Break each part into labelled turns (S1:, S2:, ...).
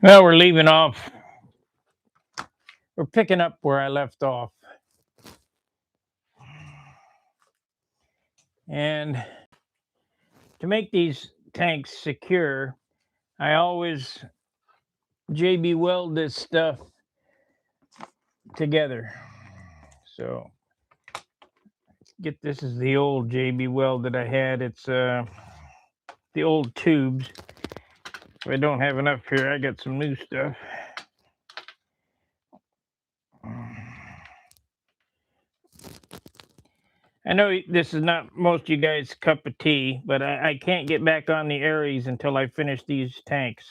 S1: Well, we're leaving off. We're picking up where I left off. And to make these tanks secure, I always JB weld this stuff together. So this is the old JB weld that I had. It's the old tubes. If I don't have enough here, I got some new stuff. I know this is not most of you guys' cup of tea, but I can't get back on the Aries until I finish these tanks.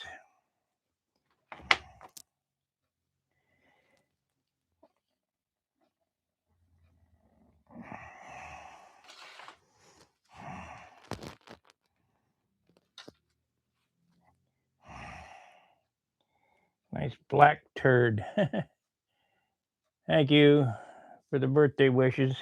S1: Nice black turd. Thank you for the birthday wishes.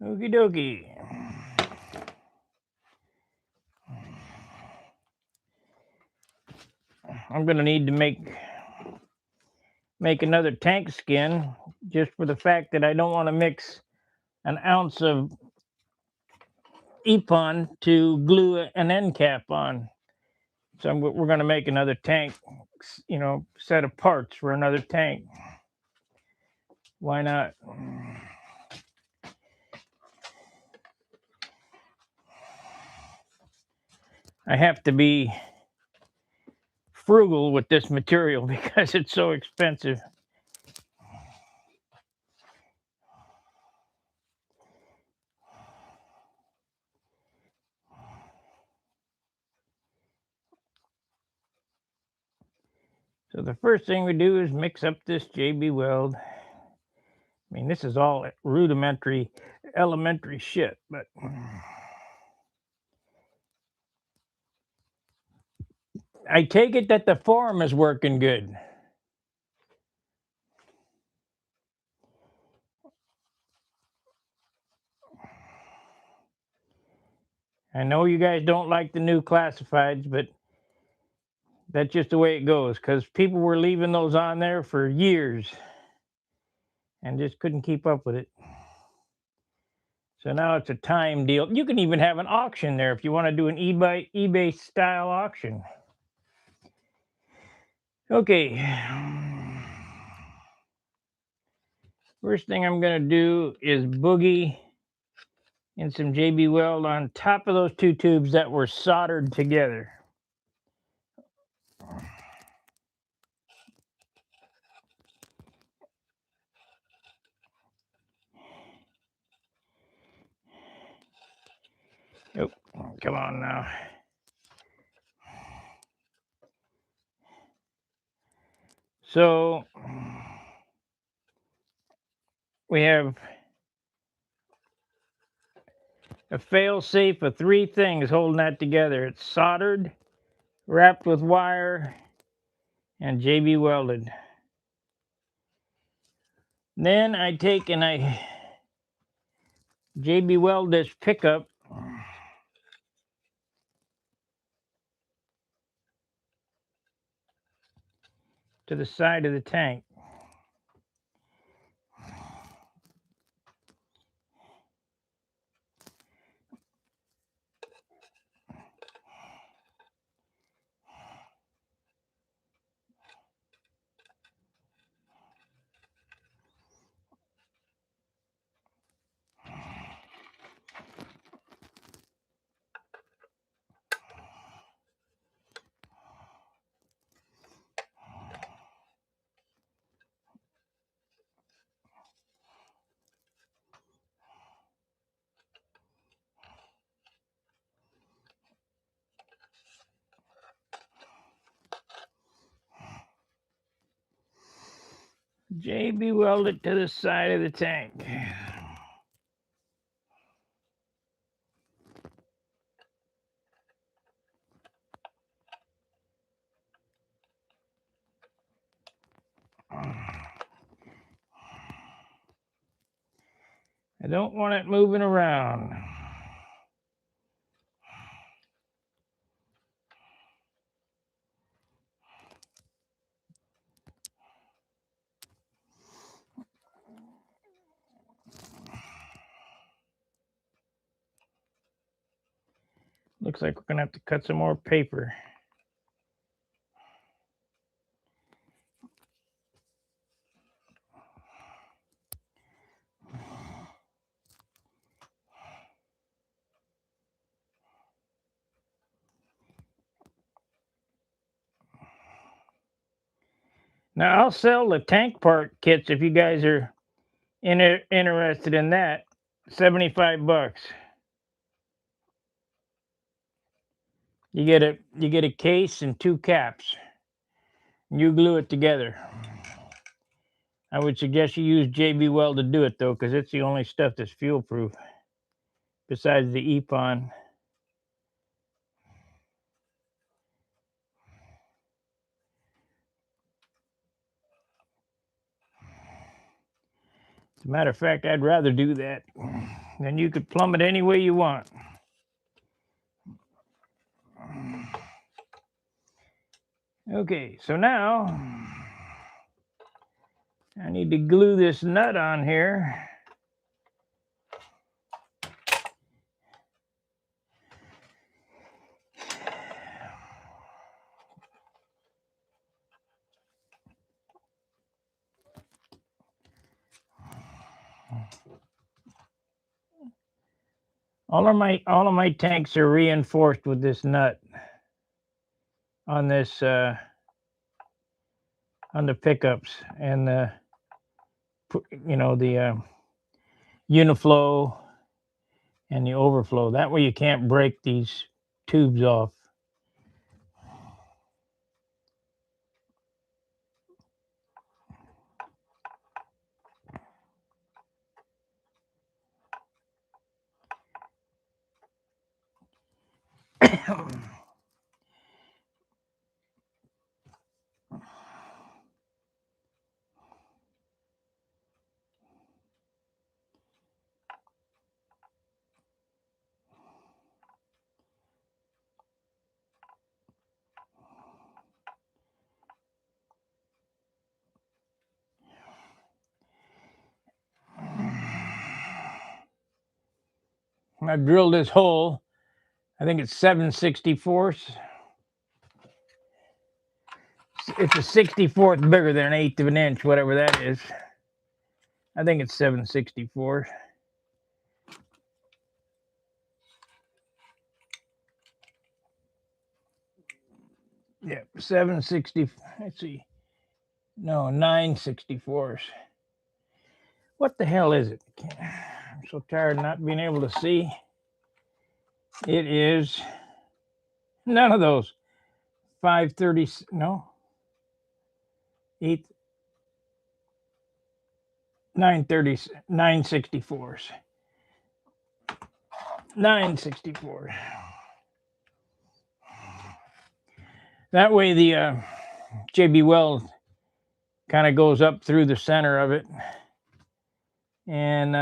S1: Okie dokie. I'm gonna need to make another tank skin just for the fact that I don't want to mix an ounce of EPON to glue an end cap on. So we're going to make another tank, set of parts for another tank. Why not? I have to be frugal with this material because it's so expensive. So the first thing we do is mix up this JB weld. I mean, this is all rudimentary, elementary shit, but I take it that the form is working good. I know you guys don't like the new classifieds, but that's just the way it goes because people were leaving those on there for years and just couldn't keep up with it. So now it's a time deal. You can even have an auction there if you want to do an eBay style auction. Okay. First thing I'm going to do is boogie in some JB weld on top of those two tubes that were soldered together. Oh, come on now. So we have a fail safe of three things holding that together. It's soldered, wrapped with wire, and JB welded. Then I take and I JB weld this pickup to the side of the tank. JB weld it to the side of the tank. I don't want it moving around. Looks like we're going to have to cut some more paper. Now, I'll sell the tank part kits if you guys are interested in that. $75. You get a case and 2 caps. You glue it together. I would suggest you use JB Weld to do it though, because it's the only stuff that's fuel proof besides the EPON. As a matter of fact, I'd rather do that. Then you could plumb it any way you want. Okay, so now I need to glue this nut on here. All of my tanks are reinforced with this nut on this on the pickups and the the uniflow and the overflow. That way you can't break these tubes off. I drilled this hole. I think it's 7/64. It's a 64th bigger than an eighth of an inch, whatever that is. I think it's 7/64. Yeah, 760. Let's see. No, 9/64. What the hell is it? I'm so tired of not being able to see. It is none of those. 530. No. 8. 930. 9/64. 9/64. That way the JB Weld kind of goes up through the center of it and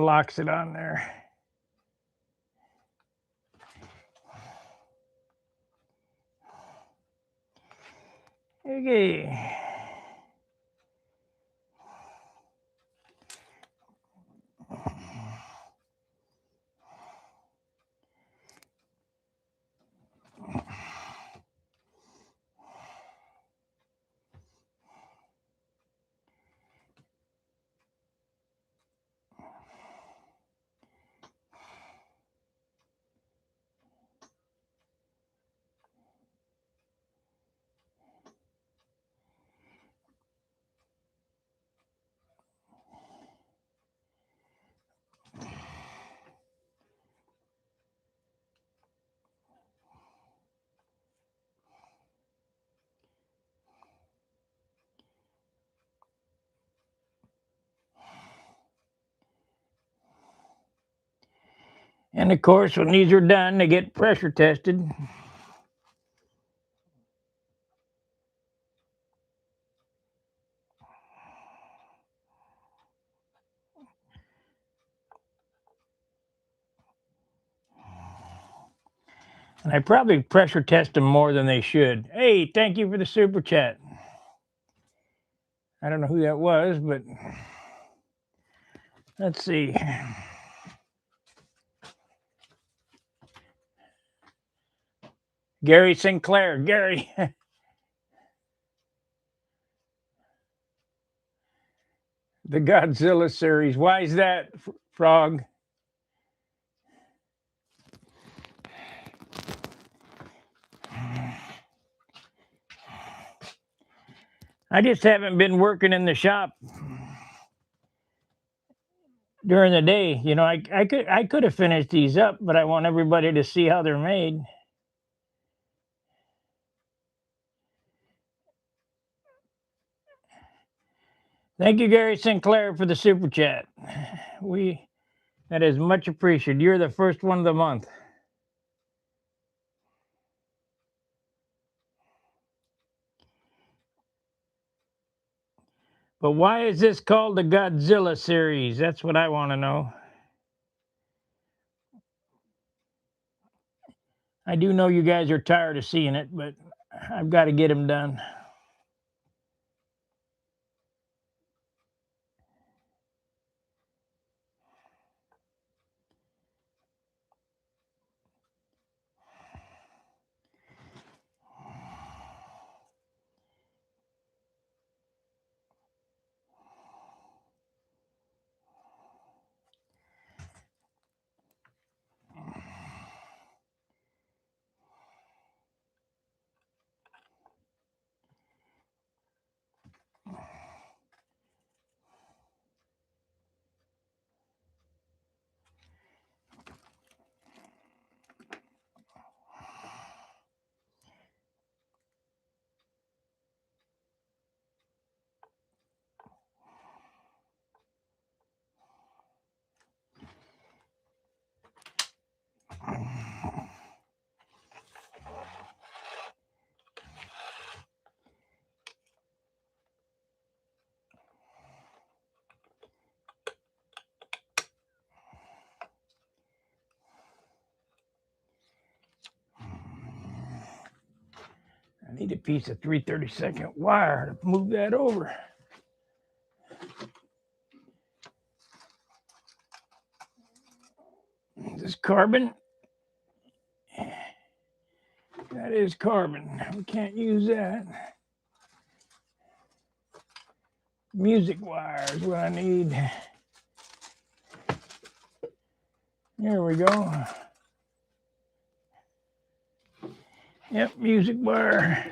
S1: locks it on there. Okay. And of course, when these are done, they get pressure tested. I probably pressure test them more than they should. Hey, thank you for the super chat. I don't know who that was, but let's see. Gary Sinclair. Gary. The Godzilla series. Why is that, Frog? I just haven't been working in the shop during the day. You know, I could have finished these up, but I want everybody to see how they're made. Thank you, Gary Sinclair, for the super chat. That is much appreciated. You're the first one of the month. But why is this called the Godzilla series? That's what I want to know. I do know you guys are tired of seeing it, but I've got to get them done. I need a piece of 3/32 wire to move that over. Is this carbon? That is carbon. We can't use that. Music wire is what I need. There we go. Yep, music wire.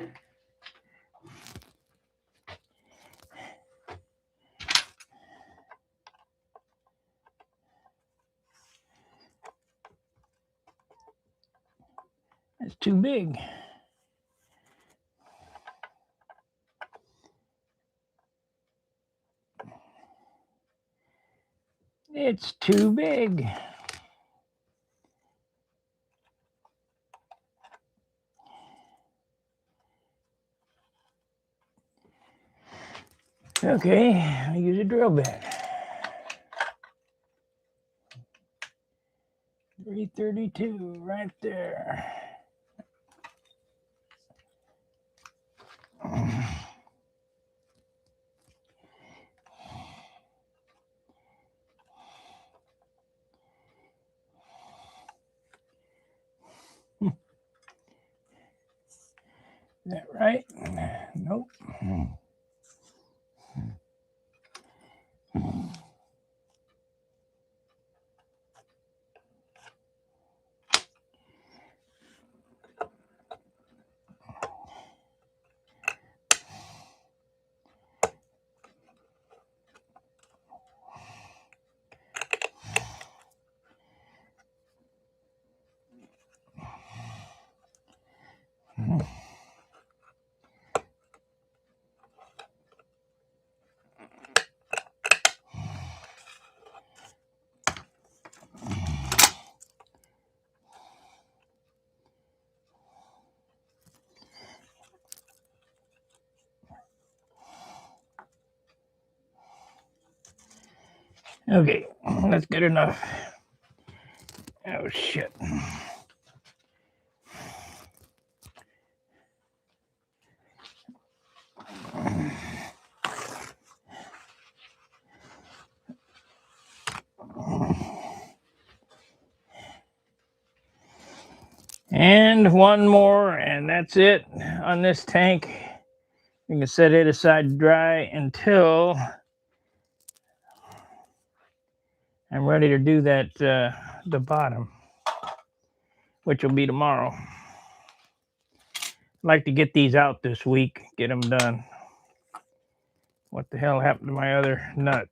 S1: That's too big. It's too big. Okay, I use a drill bit. 332 right there. Is that right? Nope. Okay, that's good enough. Oh, shit. And one more, and that's it on this tank. You can set it aside to dry until I'm ready to do that, the bottom, which will be tomorrow. I'd like to get these out this week, get them done. What the hell happened to my other nut?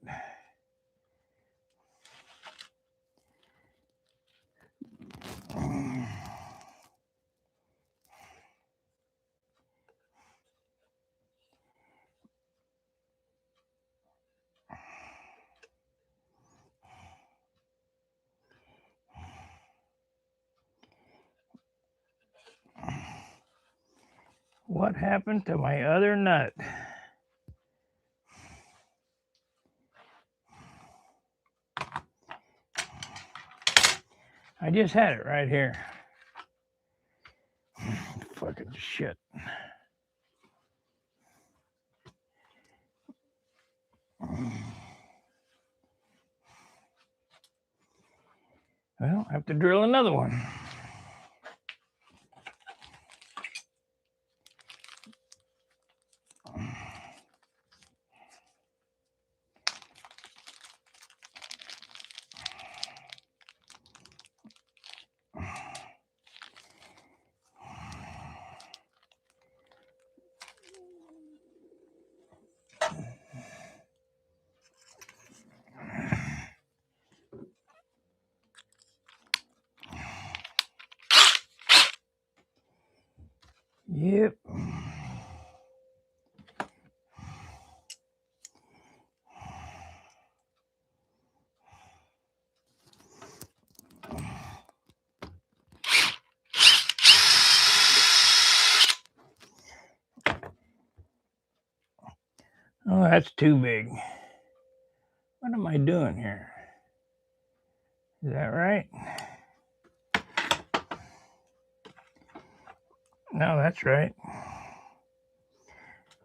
S1: What happened to my other nut? I just had it right here. Fucking shit. Well, I have to drill another one. Yep. Oh, that's too big. What am I doing here? Is that right? No, that's right.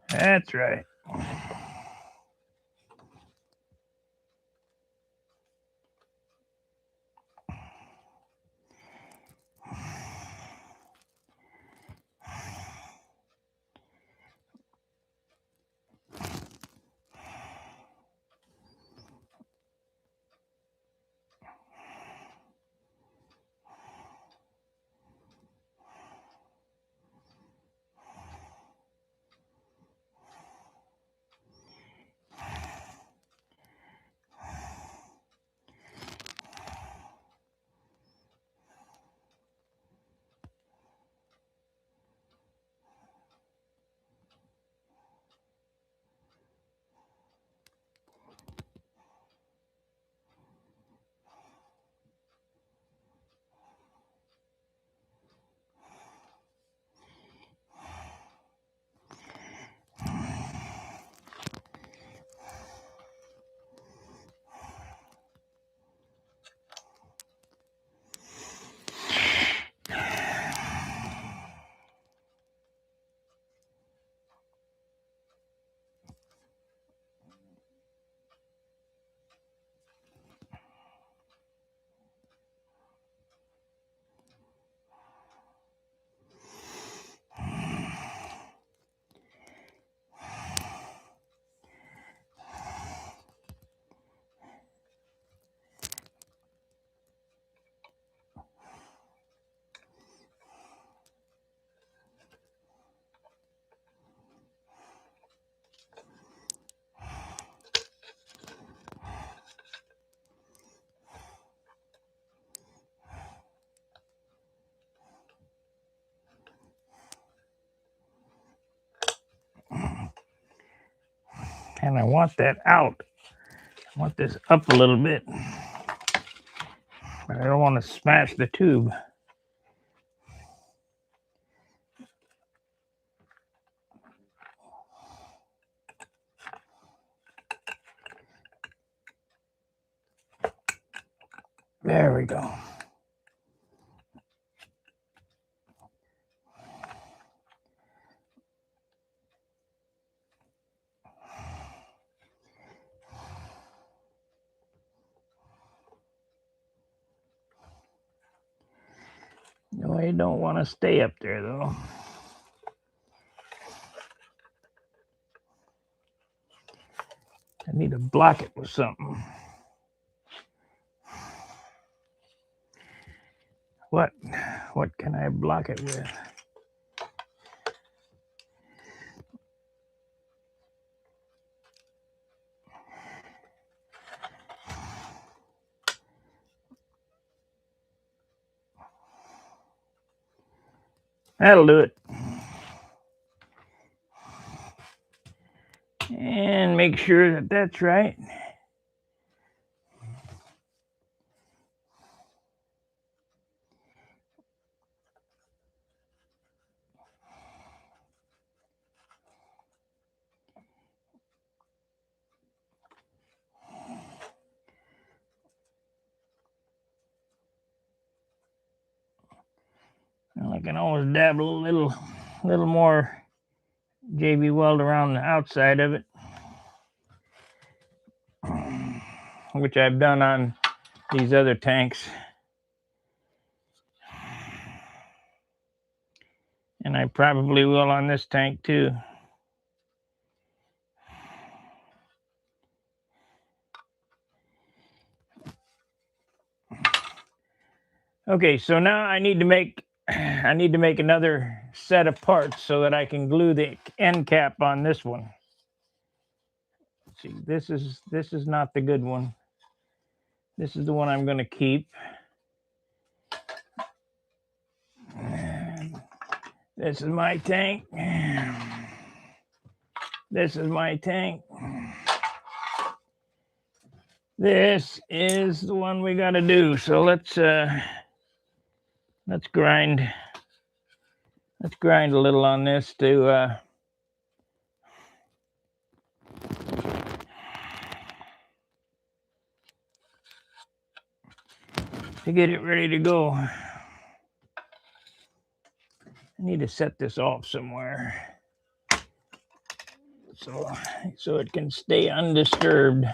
S1: That's right. And I want that out. I want this up a little bit. But I don't want to smash the tube. There we go. No, I don't want to stay up there though. I need to block it with something. What can I block it with? That'll do it. And make sure that that's right. Well, I can always dabble a little more JB weld around the outside of it, which I've done on these other tanks. And I probably will on this tank too. Okay, so now I need to make another set of parts so that I can glue the end cap on this one. Let's see, this is not the good one. This is the one I'm going to keep. This is my tank. This is my tank. This is the one we got to do. So let's grind. Let's grind a little on this to get it ready to go. I need to set this off somewhere so it can stay undisturbed.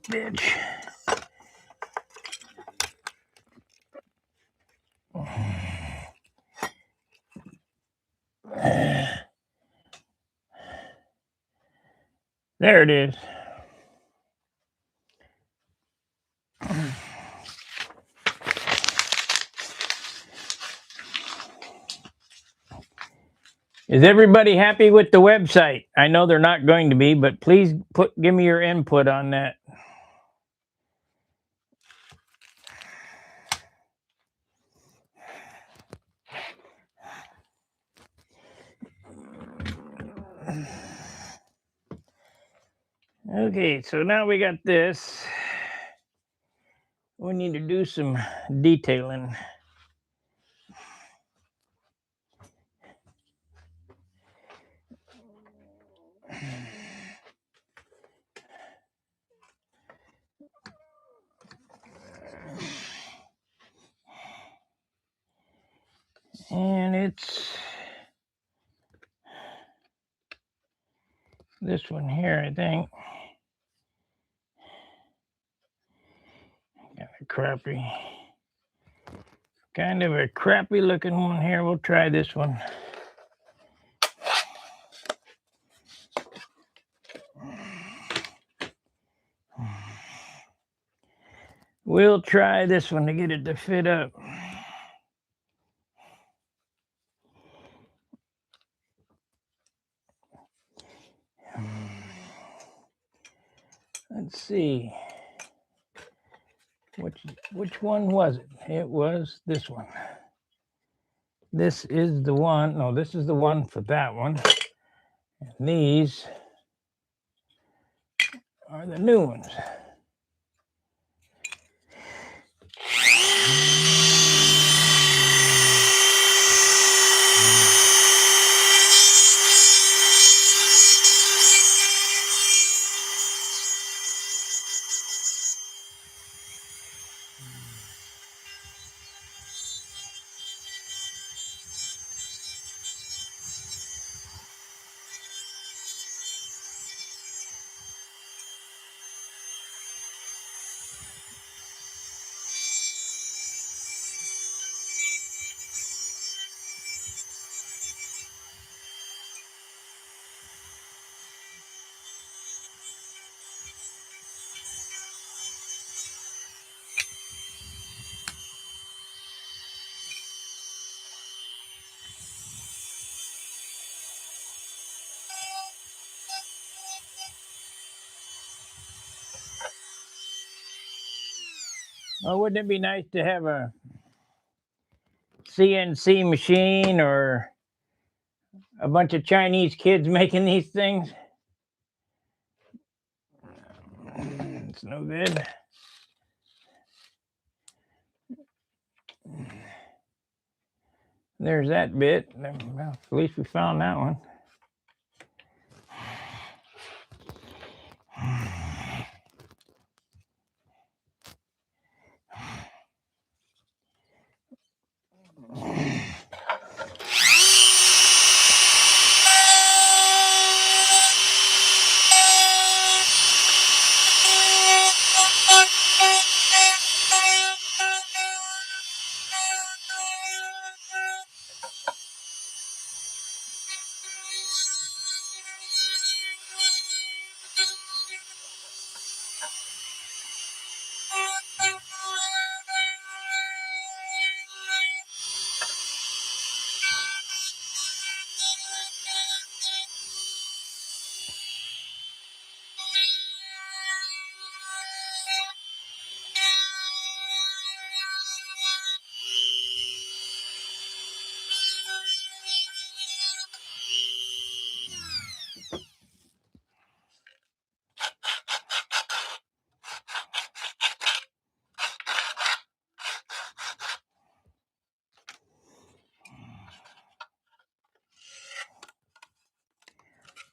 S1: Bitch. There it is. Is everybody happy with the website? I know they're not going to be, but please give me your input on that. Okay, so now we got this. We need to do some detailing. And it's this one here, I think. Kind of a crappy looking one here. We'll try this one. We'll try this one to get it to fit up. Let's see. Which one was it? It was this one. This is the one. No, this is the one for that one. And these are the new ones. Well, wouldn't it be nice to have a CNC machine or a bunch of Chinese kids making these things? It's no good. There's that bit. Well, at least we found that one.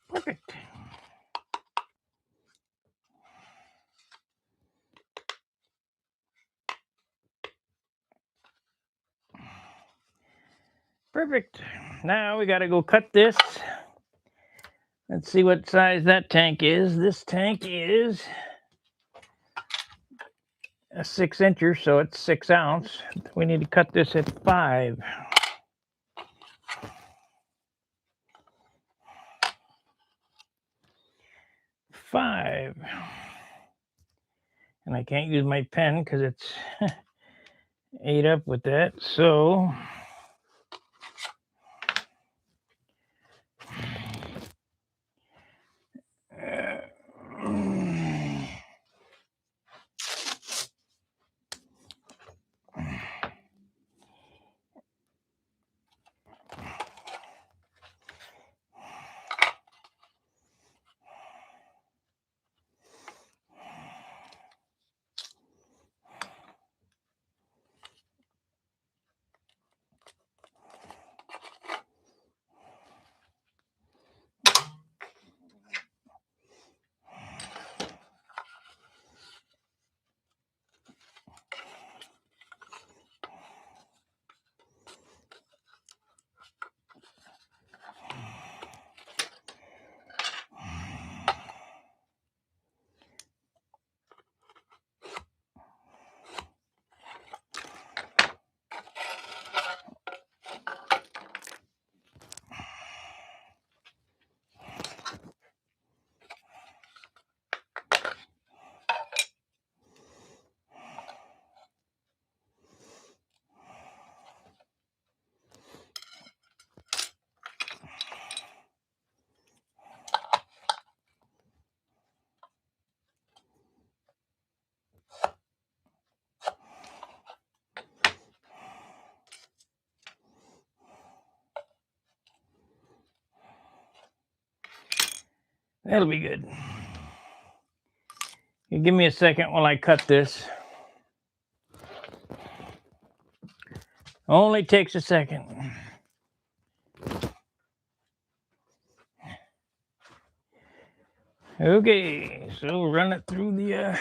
S1: Perfect. Perfect. Now we got to go cut this. Let's see what size that tank is. This tank is a 6-incher, so it's 6 ounce. We need to cut this at 5. 5. And I can't use my pen because it's ate up with that. So that'll be good. You give me a second while I cut this. Only takes a second. Okay, so run it through the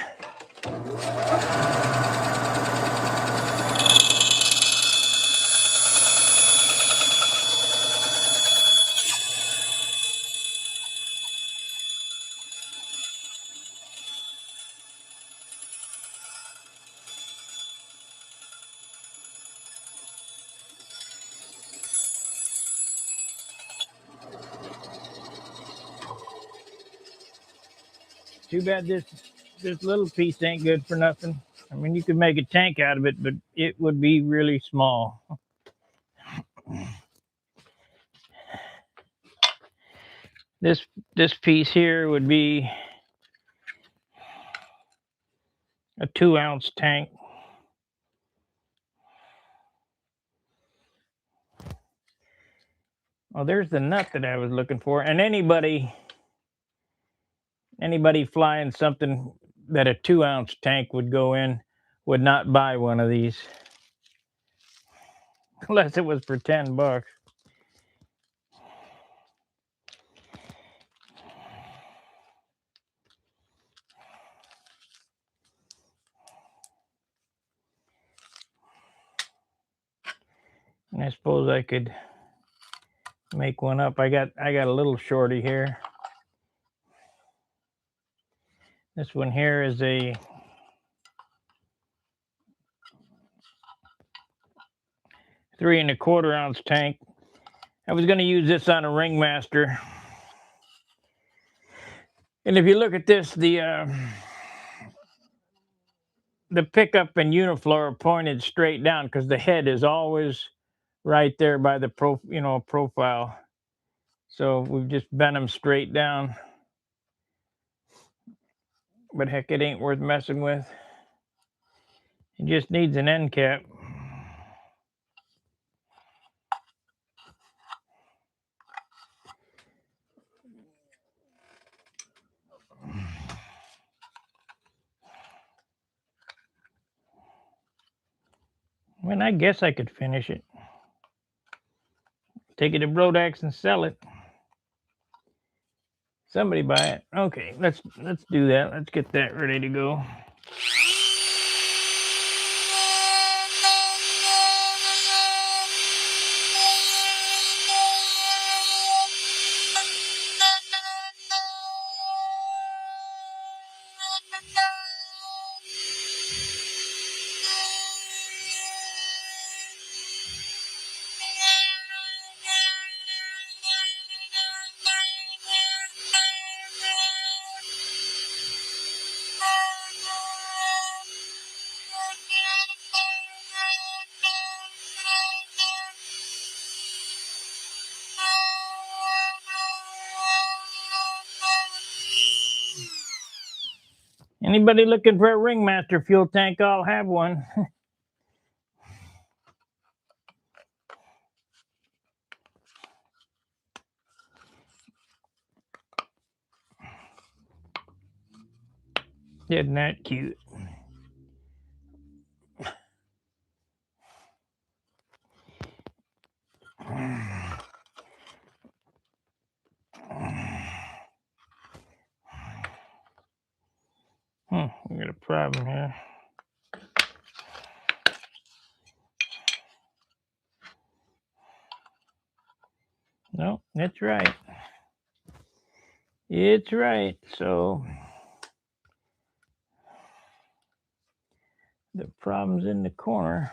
S1: Too bad this little piece ain't good for nothing. I mean, you could make a tank out of it, but it would be really small. This piece here would be a 2-ounce tank. Oh, there's the nut that I was looking for. And anybody flying something that a 2-ounce tank would go in would not buy one of these unless it was for $10. And I suppose I could make one up. I got a little shorty here. This one here is a 3¼ ounce tank. I was going to use this on a Ringmaster. And if you look at this, the pickup and unifloor are pointed straight down because the head is always right there by the profile. So we've just bent them straight down. But heck, it ain't worth messing with. It just needs an end cap. Well, I guess I could finish it. Take it to Brodax and sell it. Somebody buy it. Okay, let's do that. Let's get that ready to go. Anybody looking for a Ringmaster fuel tank, I'll have one. Isn't that cute? We got a problem here. No, it's right. It's right. So the problem's in the corner.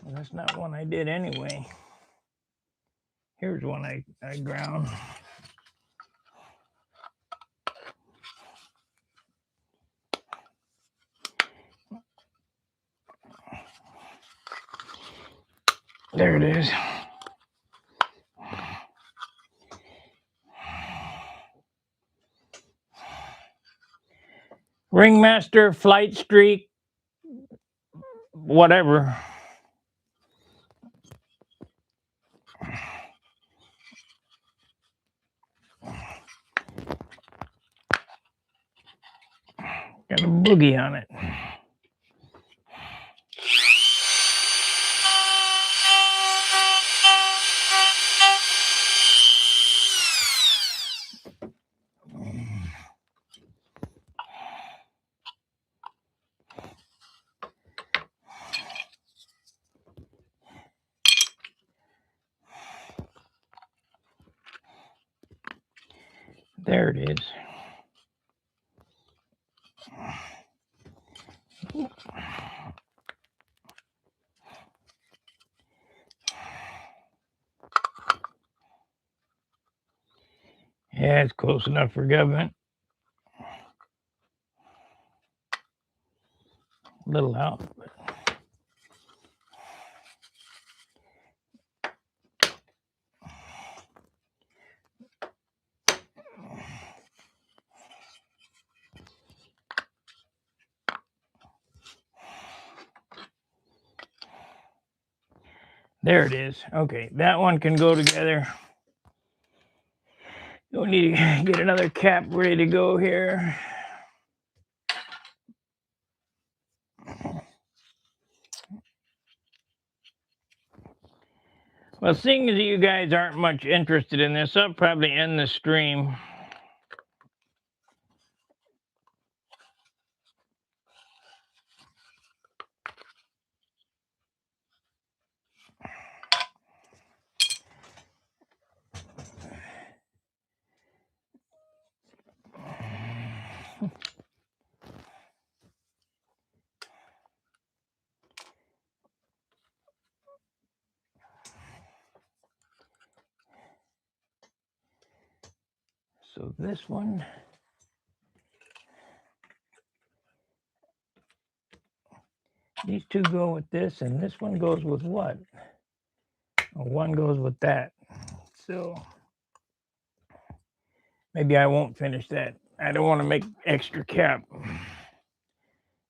S1: Well, that's not one I did anyway. Here's one I ground. There it is. Ringmaster, Flight Streak, whatever. Got a boogie on it. There it is. Yeah, it's close enough for government. little out. There it is. Okay, that one can go together. Don't need to get another cap ready to go here. Well, seeing as you guys aren't much interested in this, I'll probably end the stream. So this one, these two go with this, and this one goes with what? Well, one goes with that. So maybe I won't finish that. I don't want to make extra cap.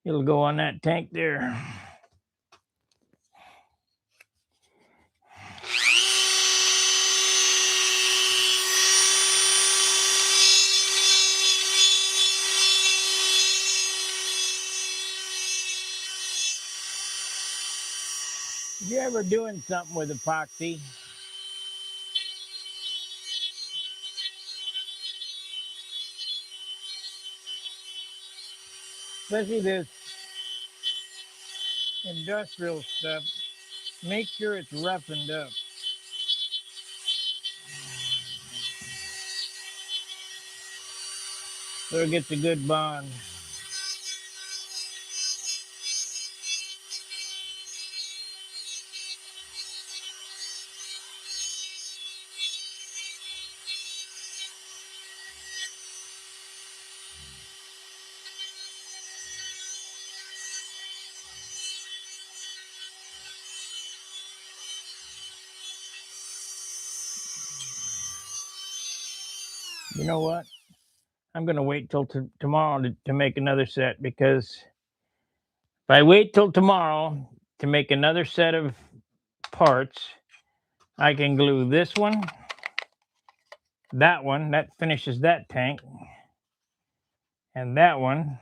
S1: It'll go on that tank there. If you're ever doing something with epoxy, especially this industrial stuff, make sure it's roughened up. So it gets a good bond. You know what? I'm going to wait till tomorrow to make another set, because if I wait till tomorrow to make another set of parts, I can glue this one, that finishes that tank, and that one,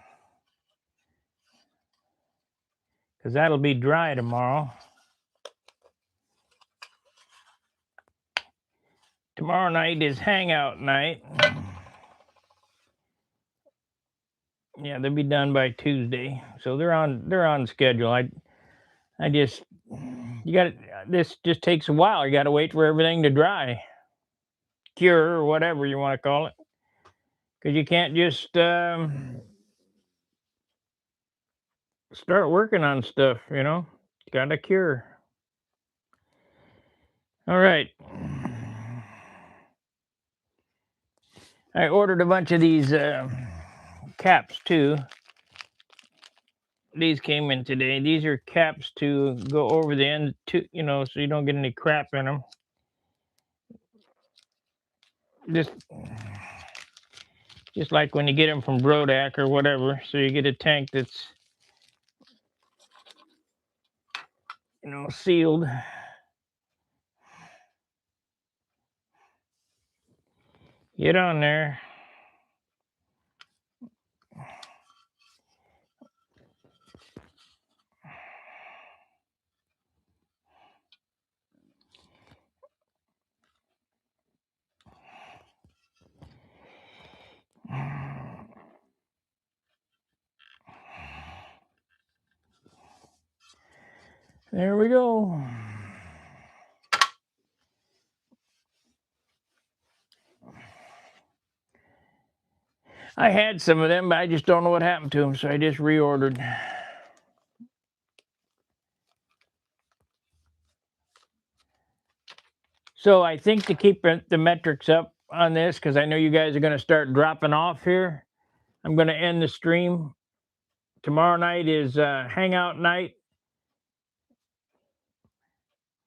S1: because that'll be dry tomorrow. Tomorrow night is hangout night. Yeah, they'll be done by Tuesday, so they're on schedule. I just, you got, this just takes a while. You got to wait for everything to dry, cure, or whatever you want to call it, because you can't just start working on stuff. Got to cure. All right. I ordered a bunch of these caps too. These came in today. These are caps to go over the end, to so you don't get any crap in them. Just like when you get them from Brodak or whatever, so you get a tank that's sealed. Get on there. There we go. I had some of them, but I just don't know what happened to them, so I just reordered. So I think to keep the metrics up on this, because I know you guys are going to start dropping off here, I'm going to end the stream tomorrow night is hangout night.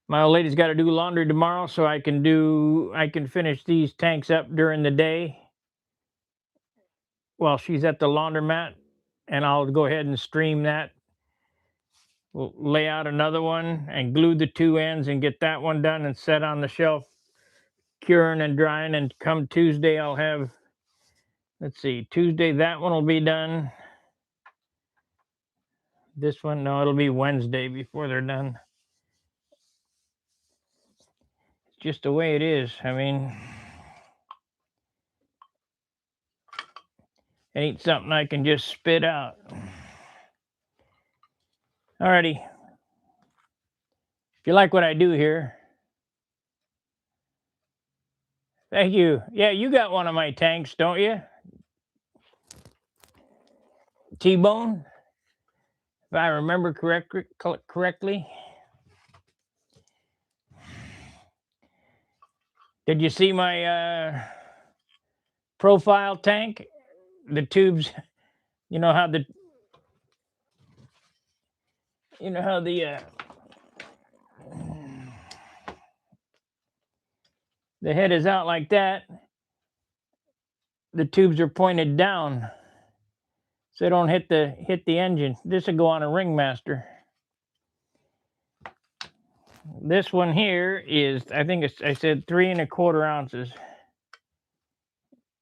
S1: My old lady's got to do laundry tomorrow, so I can finish these tanks up during the day while she's at the laundromat, and I'll go ahead and stream that. We'll lay out another one and glue the two ends and get that one done and set on the shelf, curing and drying. And come Tuesday, I'll have, let's see, Tuesday that one will be done. This one, no, it'll be Wednesday before they're done. It's just the way it is. I mean, it ain't something I can just spit out. Alrighty. If you like what I do here, thank you. Yeah, you got one of my tanks, don't you? T-Bone, if I remember correctly. Did you see my profile tank? The tubes, you know how the the head is out like that. The tubes are pointed down, so they don't hit the engine. This will go on a Ringmaster. This one here is, I think I said 3¼ ounces.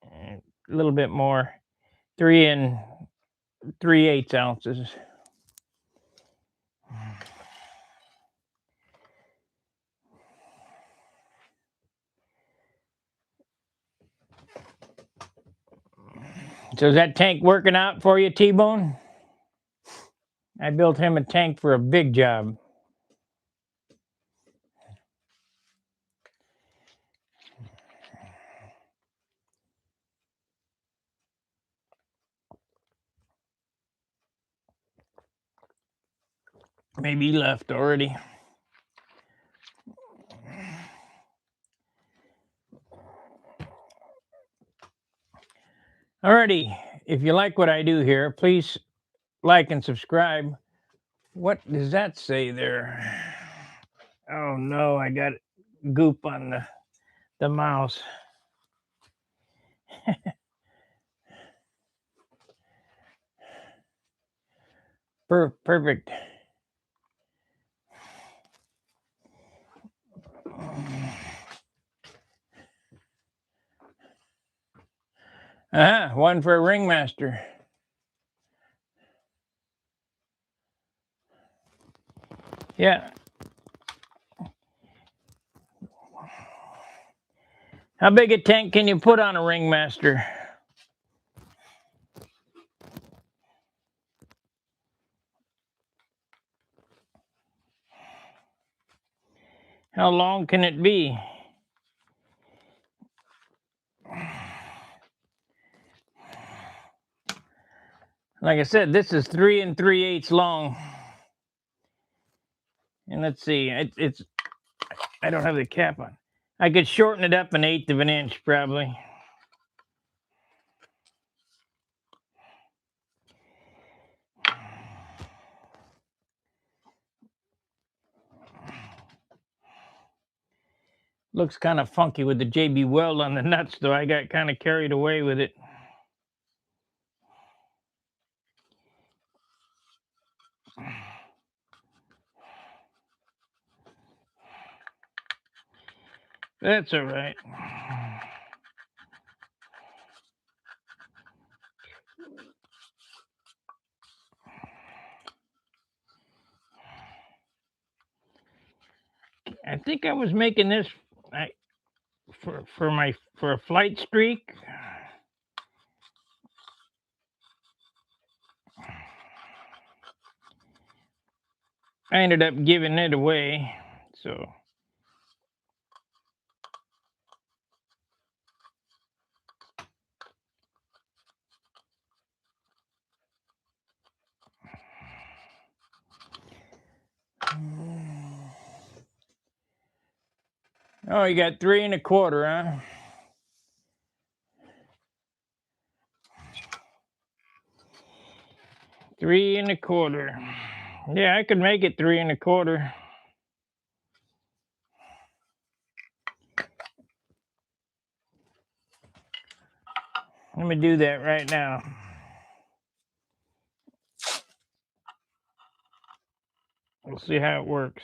S1: A little bit more, 3 3/8 ounces. So is that tank working out for you, T-Bone? I built him a tank for a big job. Maybe he left already. Alrighty, if you like what I do here, please like and subscribe. What does that say there? Oh no, I got goop on the mouse. Perfect. One for a Ringmaster. Yeah. How big a tank can you put on a Ringmaster? How long can it be? Like I said, this is 3 3/8 long. And let's see, it's I don't have the cap on. I could shorten it up 1/8 of an inch probably. Looks kind of funky with the JB Weld on the nuts, though. I got kind of carried away with it. That's all right. I think I was making this for a flight streak. I ended up giving it away, so. Oh, you got 3 1/4, huh? 3 1/4. Yeah, I could make it 3 1/4. Let me do that right now. We'll see how it works.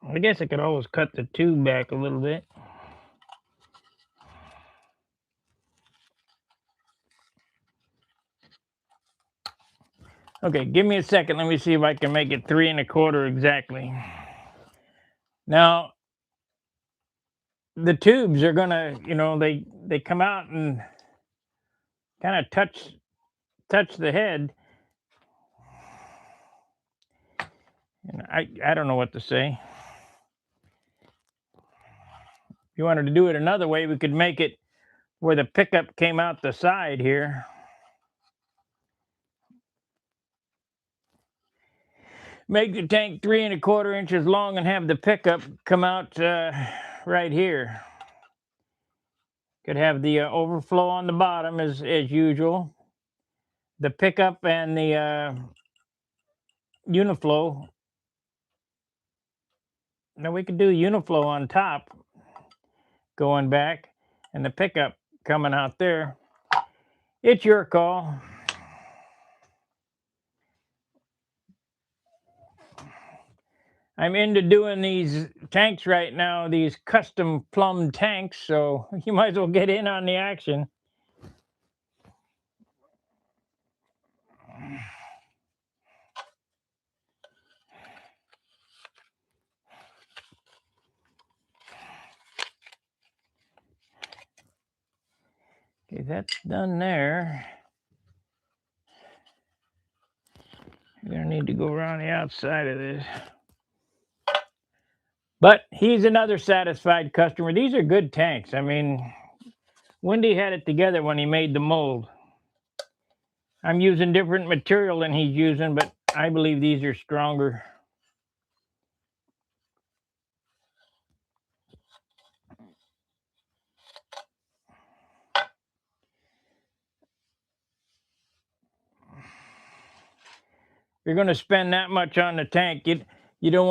S1: I guess I could always cut the tube back a little bit. Okay, give me a second. Let me see if I can make it 3 1/4 exactly. Now, the tubes are gonna, they come out and kind of touch the head. And I don't know what to say. If you wanted to do it another way, we could make it where the pickup came out the side here. Make the tank 3 1/4 inches long and have the pickup come out right here. Could have the overflow on the bottom as usual. The pickup and the uniflow. Now we could do uniflow on top, going back, and the pickup coming out there. It's your call. I'm into doing these tanks right now, these custom plumbed tanks, so you might as well get in on the action. Okay, that's done there. You're gonna need to go around the outside of this. But he's another satisfied customer. These are good tanks. I mean, Wendy had it together when he made the mold. I'm using different material than he's using, but I believe these are stronger. If you're going to spend that much on the tank, you don't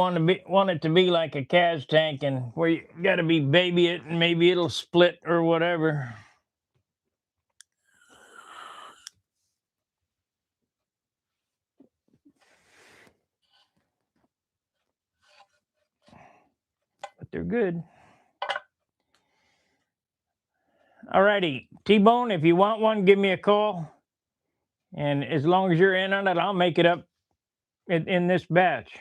S1: want it to be like a Kaz tank, and where you got to be baby it and maybe it'll split or whatever. But they're good. Alrighty, T-Bone, if you want one, give me a call. And as long as you're in on it, I'll make it up in this batch.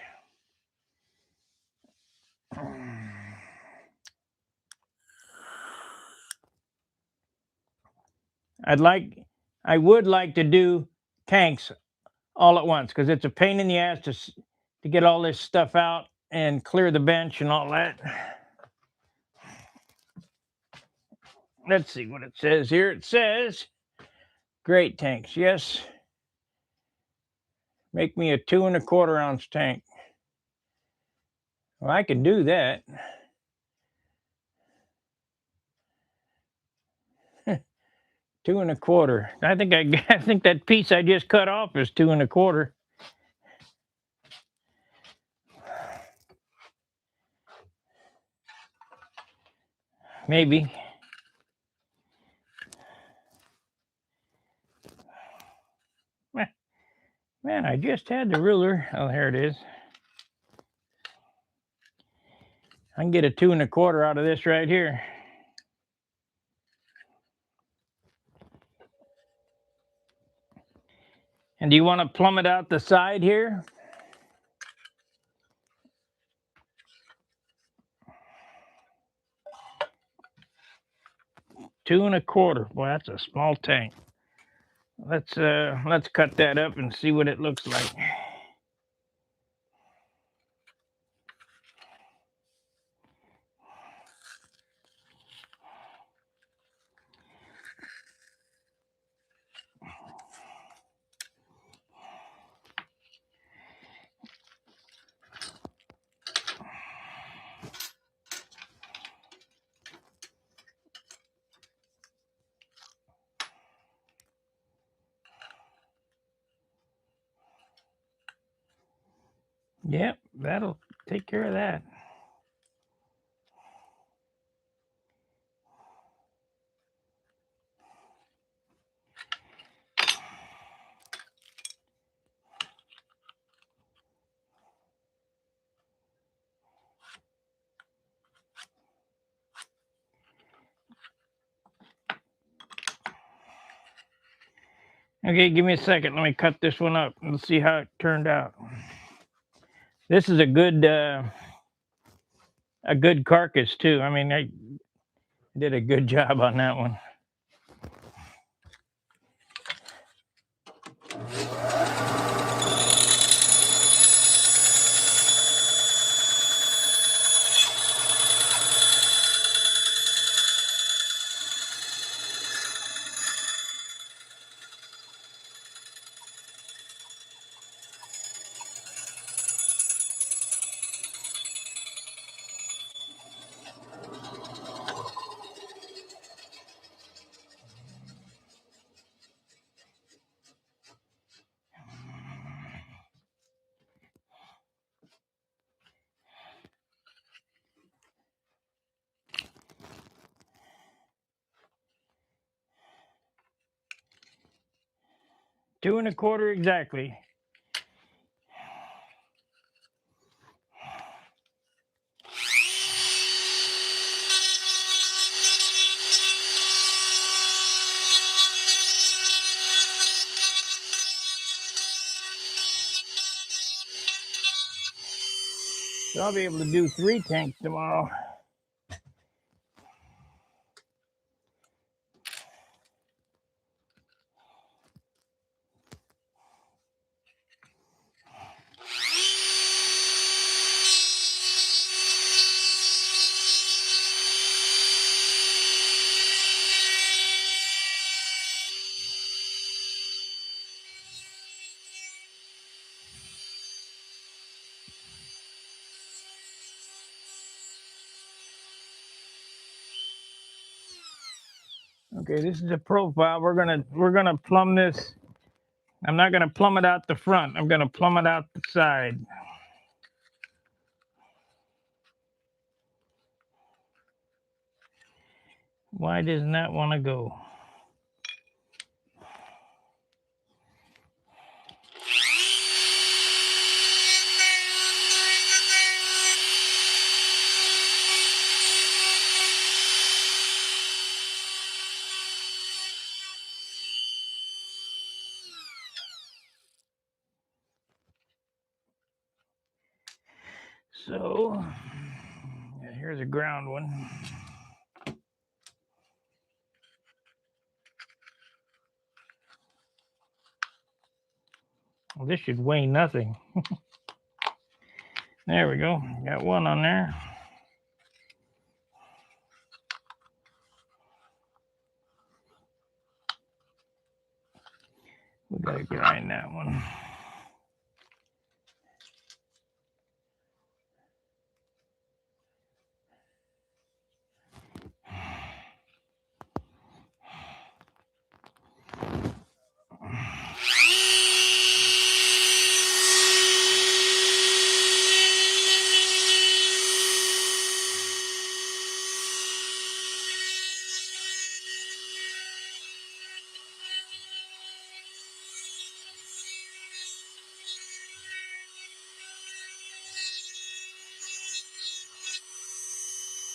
S1: I would like to do tanks all at once because it's a pain in the ass to get all this stuff out and clear the bench and all that. Let's see what it says here. It says, great tanks. Yes. Make me a 2 1/4 ounce tank. Well, I can do that. Two 1/4. I think that piece I just cut off is 2 1/4. Maybe. Man, I just had the ruler. Oh, here it is. I can get a 2 1/4 out of this right here. And do you want to plumb it out the side here? Two and a quarter. Boy, that's a small tank. Let's cut that up and see what it looks like. Yep, that'll take care of that. Okay, give me a second. Let me cut this one up and see how it turned out. This is a good carcass too. I mean, I did a good job on that one. Two and a quarter exactly. So I'll be able to do 3 tanks tomorrow. Okay, this is a profile. We're gonna plumb this. I'm not gonna plumb it out the front. I'm gonna plumb it out the side. Why doesn't that want to go? So here's a ground one. Well, this should weigh nothing. There we go. Got one on there. We gotta grind that one.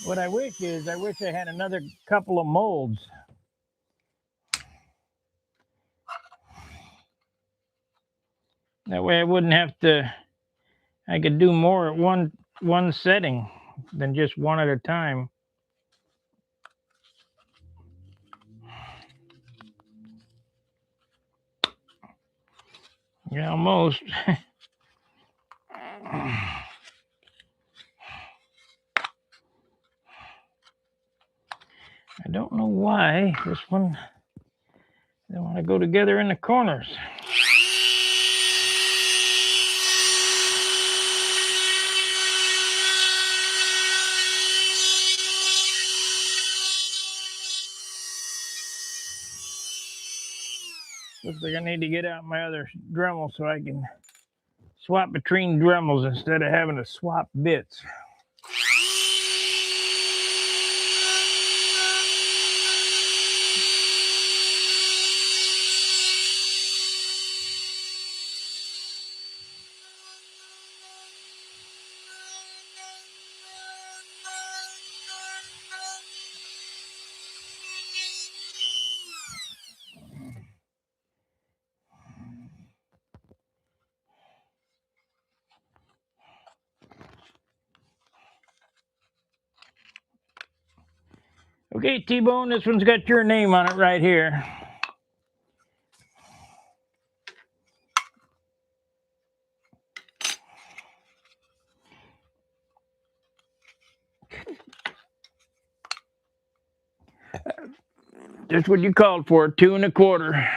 S1: What I wish is, I wish I had another couple of molds. That way I wouldn't have to, I could do more at one setting than just one at a time. Yeah, almost. I don't know why this one, they want to go together in the corners. Looks like I need to get out my other Dremel so I can swap between Dremels instead of having to swap bits. Okay, T-Bone, this one's got your name on it right here. Just what you called for, 2 1/4.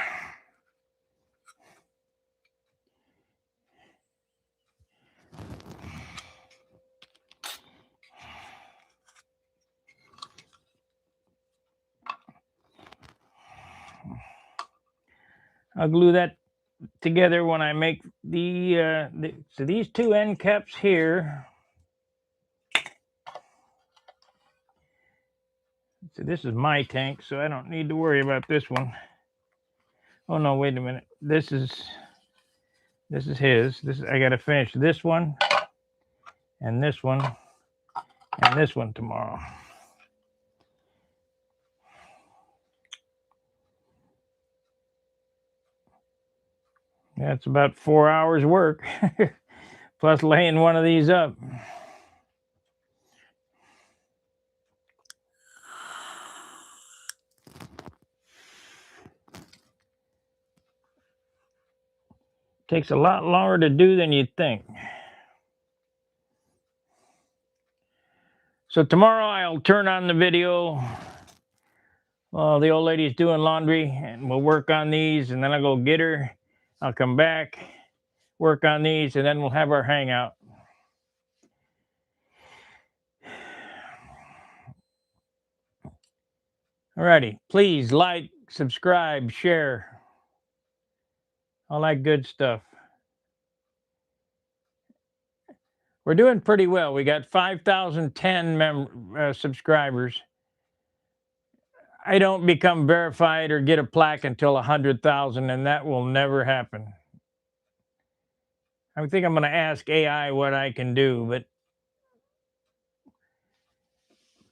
S1: I'll glue that together when I make so these 2 end caps here. So this is my tank, so I don't need to worry about this one. Oh no, wait a minute. This is his. I got to finish this one and this one and this one tomorrow. That's about 4 hours work plus laying one of these up. Takes a lot longer to do than you'd think. So tomorrow I'll turn on the video while the old lady's doing laundry, and we'll work on these, and then I'll go get her. I'll come back, work on these, and then we'll have our hangout. Alrighty, please like, subscribe, share, all that good stuff. We're doing pretty well. We got 5,010 subscribers. I don't become verified or get a plaque until 100,000, and that will never happen. I think I'm going to ask AI what I can do, but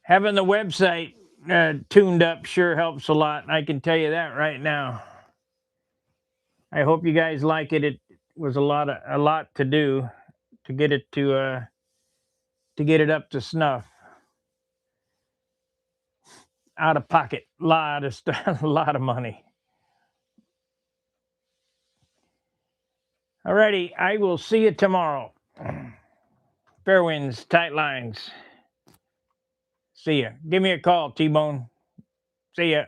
S1: having the website tuned up sure helps a lot. I can tell you that right now. I hope you guys like it. It was a lot to do to get it up to snuff. Out of pocket, lot of stuff, a lot of money. Alrighty, I will see you tomorrow. Fair winds, tight lines. See ya. Give me a call, T-Bone. See ya.